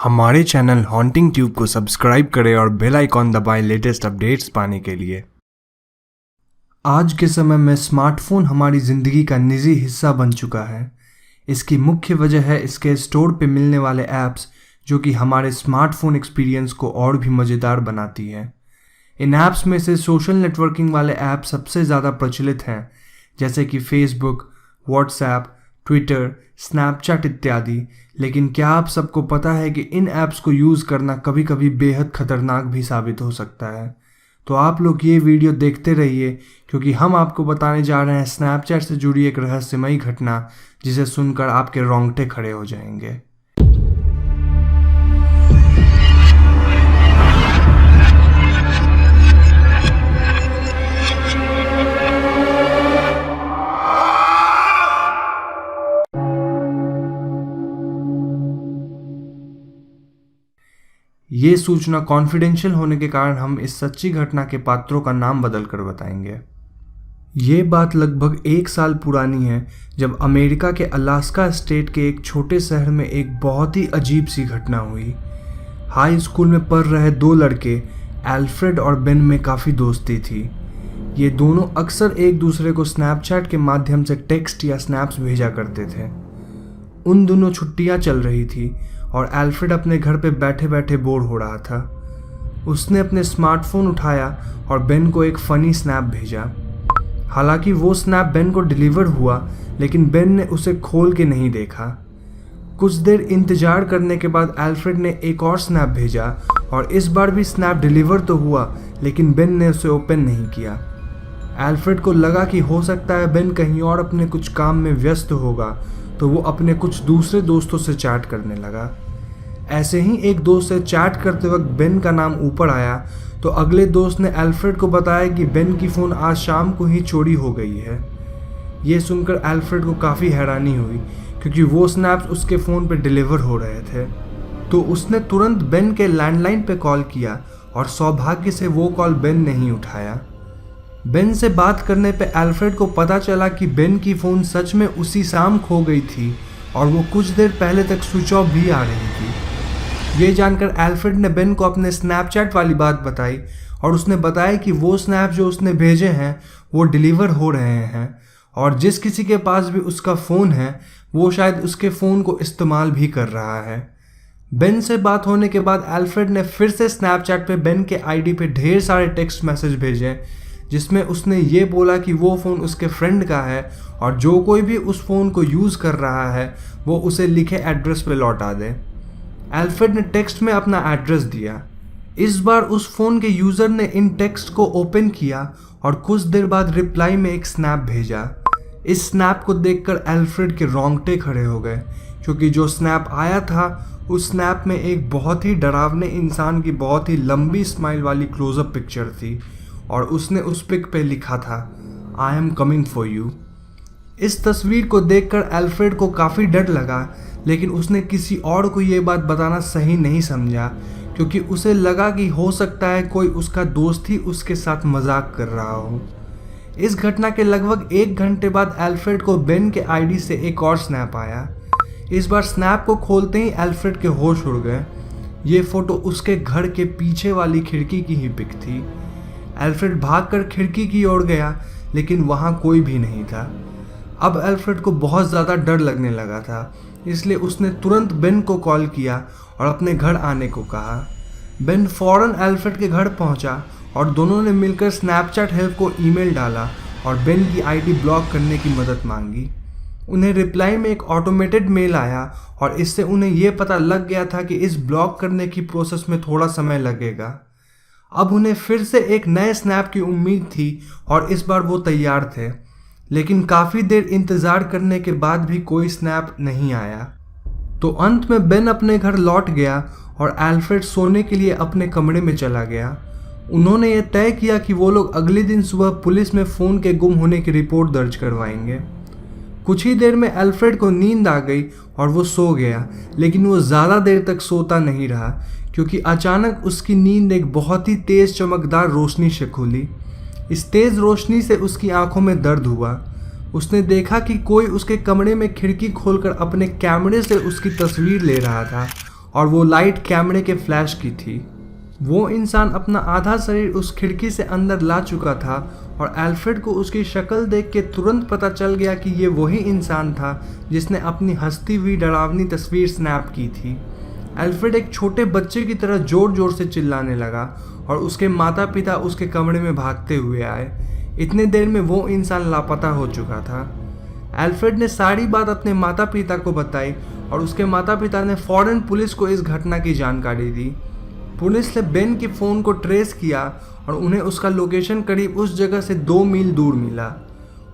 हमारे channel haunting tube को subscribe करें और बेल आइकॉन दबाएं लेटेस्ट अपडेट्स पाने के लिए। आज के समय में स्मार्टफोन हमारी ज़िंदगी का निजी हिस्सा बन चुका है। इसकी मुख्य वजह है इसके स्टोर पे मिलने वाले ऐप्स, जो कि हमारे स्मार्टफोन एक्सपीरियंस को और भी मज़ेदार बनाती है। इन ऐप्स में से सोशल नेटवर्किंग वाले ऐप सबसे ज़्यादा प्रचलित हैं, जैसे कि फेसबुक, व्हाट्सएप, ट्विटर, स्नैपचैट इत्यादि। लेकिन क्या आप सबको पता है कि इन ऐप्स को यूज़ करना कभी कभी बेहद खतरनाक भी साबित हो सकता है। तो आप लोग ये वीडियो देखते रहिए, क्योंकि हम आपको बताने जा रहे हैं स्नैपचैट से जुड़ी एक रहस्यमयी घटना, जिसे सुनकर आपके रोंगटे खड़े हो जाएंगे। ये सूचना कॉन्फिडेंशियल होने के कारण हम इस सच्ची घटना के पात्रों का नाम बदल कर बताएंगे। ये बात लगभग 1 साल पुरानी है, जब अमेरिका के अलास्का स्टेट के एक छोटे शहर में एक बहुत ही अजीब सी घटना हुई। हाई स्कूल में पढ़ रहे 2 लड़के एल्फ्रेड और बेन में काफ़ी दोस्ती थी। ये दोनों अक्सर एक दूसरे को स्नैपचैट के माध्यम से टेक्स्ट या स्नैप्स भेजा करते थे। उन दोनों छुट्टियां चल रही थी और एल्फ्रेड अपने घर पे बैठे बैठे बोर हो रहा था। उसने अपने स्मार्टफोन उठाया और बेन को एक फ़नी स्नैप भेजा। हालांकि वो स्नैप बेन को डिलीवर हुआ, लेकिन बेन ने उसे खोल के नहीं देखा। कुछ देर इंतज़ार करने के बाद एल्फ्रेड ने एक और स्नैप भेजा और इस बार भी स्नैप डिलीवर तो हुआ, लेकिन बेन ने उसे ओपन नहीं किया। एल्फ्रेड को लगा कि हो सकता है बेन कहीं और अपने कुछ काम में व्यस्त होगा, तो वो अपने कुछ दूसरे दोस्तों से चैट करने लगा। ऐसे ही एक दोस्त से चैट करते वक्त बेन का नाम ऊपर आया, तो अगले दोस्त ने एल्फ्रेड को बताया कि बेन की फ़ोन आज शाम को ही चोरी हो गई है। ये सुनकर एल्फ्रेड को काफ़ी हैरानी हुई, क्योंकि वो स्नैप्स उसके फ़ोन पे डिलीवर हो रहे थे। तो उसने तुरंत बेन के लैंडलाइन पे कॉल किया और सौभाग्य से वो कॉल बेन नहीं उठाया। बेन से बात करने पे एल्फ्रेड को पता चला कि बेन की फ़ोन सच में उसी शाम खो गई थी और वो कुछ देर पहले तक स्विच ऑफ भी आ रही थी। ये जानकर एल्फ्रेड ने बेन को अपने स्नैपचैट वाली बात बताई और उसने बताया कि वो स्नैप जो उसने भेजे हैं वो डिलीवर हो रहे हैं, और जिस किसी के पास भी उसका फ़ोन है वो शायद उसके फ़ोन को इस्तेमाल भी कर रहा है। बेन से बात होने के बाद एल्फ्रेड ने फिर से स्नैपचैट पे बेन के आईडी पे ढेर सारे टेक्स्ट मैसेज भेजे, जिसमें उसने ये बोला कि वो फ़ोन उसके फ्रेंड का है और जो कोई भी उस फ़ोन को यूज़ कर रहा है वो उसे लिखे एड्रेस पे लौटा दे। एल्फ्रेड ने टेक्स्ट में अपना एड्रेस दिया। इस बार उस फ़ोन के यूज़र ने इन टेक्स्ट को ओपन किया और कुछ देर बाद रिप्लाई में एक स्नैप भेजा। इस स्नैप को देखकर एल्फ्रेड के रोंगटे खड़े हो गए, क्योंकि जो स्नैप आया था उस स्नैप में एक बहुत ही डरावने इंसान की बहुत ही लंबी स्माइल वाली क्लोजअप पिक्चर थी, और उसने उस पिक पे लिखा था, I am coming for you. इस तस्वीर को देखकर एल्फ्रेड को काफ़ी डर लगा, लेकिन उसने किसी और को ये बात बताना सही नहीं समझा, क्योंकि उसे लगा कि हो सकता है कोई उसका दोस्त ही उसके साथ मजाक कर रहा हो। इस घटना के लगभग 1 घंटे बाद एल्फ्रेड को बेन के आईडी से एक और स्नैप आया। इस बार स्नैप को खोलते ही एल्फ्रेड के होश उड़ गए। ये फ़ोटो उसके घर के पीछे वाली खिड़की की ही पिक थी। एल्फ्रेड भागकर खिड़की की ओर गया, लेकिन वहाँ कोई भी नहीं था। अब एल्फ्रेड को बहुत ज़्यादा डर लगने लगा था, इसलिए उसने तुरंत बेन को कॉल किया और अपने घर आने को कहा। बेन फ़ौरन एल्फ्रेड के घर पहुँचा और दोनों ने मिलकर स्नैपचैट हेल्प को ईमेल डाला और बेन की आईडी ब्लॉक करने की मदद मांगी। उन्हें रिप्लाई में एक ऑटोमेटेड मेल आया और इससे उन्हें ये पता लग गया था कि इस ब्लॉक करने की प्रोसेस में थोड़ा समय लगेगा। अब उन्हें फिर से एक नए स्नैप की उम्मीद थी और इस बार वो तैयार थे, लेकिन काफ़ी देर इंतज़ार करने के बाद भी कोई स्नैप नहीं आया। तो अंत में बेन अपने घर लौट गया और एल्फ्रेड सोने के लिए अपने कमरे में चला गया। उन्होंने ये तय किया कि वो लोग अगले दिन सुबह पुलिस में फ़ोन के गुम होने की रिपोर्ट दर्ज करवाएंगे। कुछ ही देर में एल्फ्रेड को नींद आ गई और वो सो गया, लेकिन वो ज़्यादा देर तक सोता नहीं रहा, क्योंकि अचानक उसकी नींद एक बहुत ही तेज़ चमकदार रोशनी से खुली। इस तेज़ रोशनी से उसकी आंखों में दर्द हुआ। उसने देखा कि कोई उसके कमरे में खिड़की खोलकर अपने कैमरे से उसकी तस्वीर ले रहा था और वो लाइट कैमरे के फ्लैश की थी। वो इंसान अपना आधा शरीर उस खिड़की से अंदर ला चुका था और एल्फ्रेड को उसकी शक्ल देख के तुरंत पता चल गया कि ये वही इंसान था जिसने अपनी हंसती हुई डरावनी तस्वीर स्नैप की थी। एल्फ्रेड एक छोटे बच्चे की तरह जोर जोर से चिल्लाने लगा और उसके माता पिता उसके कमरे में भागते हुए आए। इतने देर में वो इंसान लापता हो चुका था। एल्फ्रेड ने सारी बात अपने माता पिता को बताई और उसके माता पिता ने फौरन पुलिस को इस घटना की जानकारी दी। पुलिस ने बेन के फ़ोन को ट्रेस किया और उन्हें उसका लोकेशन करीब उस जगह से 2 मील दूर मिला।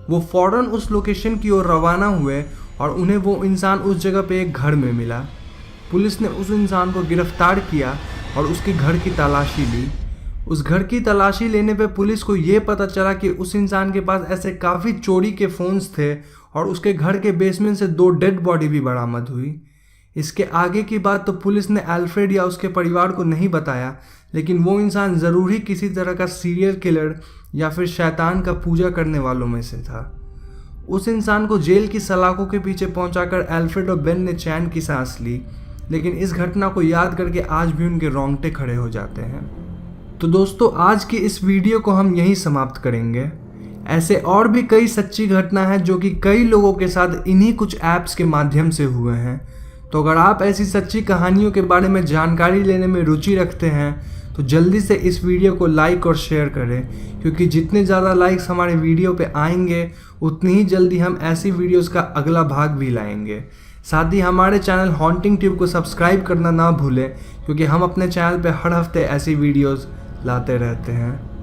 वो फौरन उस लोकेशन की ओर रवाना हुए और उन्हें वो इंसान उस जगह पे एक घर में मिला। पुलिस ने उस इंसान को गिरफ्तार किया और उसके घर की तलाशी ली। उस घर की तलाशी लेने पे पुलिस को ये पता चला कि उस इंसान के पास ऐसे काफ़ी चोरी के फ़ोन्स थे और उसके घर के बेसमेंट से 2 डेड बॉडी भी बरामद हुई। इसके आगे की बात तो पुलिस ने एल्फ्रेड या उसके परिवार को नहीं बताया, लेकिन वो इंसान ज़रूर ही किसी तरह का सीरियल किलर या फिर शैतान का पूजा करने वालों में से था। उस इंसान को जेल की सलाखों के पीछे पहुंचाकर एल्फ्रेड और बेन ने चैन की सांस ली, लेकिन इस घटना को याद करके आज भी उनके रोंगटे खड़े हो जाते हैं। तो दोस्तों, आज की इस वीडियो को हम यहीं समाप्त करेंगे। ऐसे और भी कई सच्ची घटना है जो कि कई लोगों के साथ इन्हीं कुछ ऐप्स के माध्यम से हुए हैं। तो अगर आप ऐसी सच्ची कहानियों के बारे में जानकारी लेने में रुचि रखते हैं तो जल्दी से इस वीडियो को लाइक और शेयर करें, क्योंकि जितने ज़्यादा लाइक्स हमारे वीडियो पे आएंगे उतनी ही जल्दी हम ऐसी वीडियोस का अगला भाग भी लाएंगे। साथ ही हमारे चैनल हॉन्टिंग ट्यूब को सब्सक्राइब करना ना भूलें, क्योंकि हम अपने चैनल पे हर हफ्ते ऐसी वीडियोस लाते रहते हैं।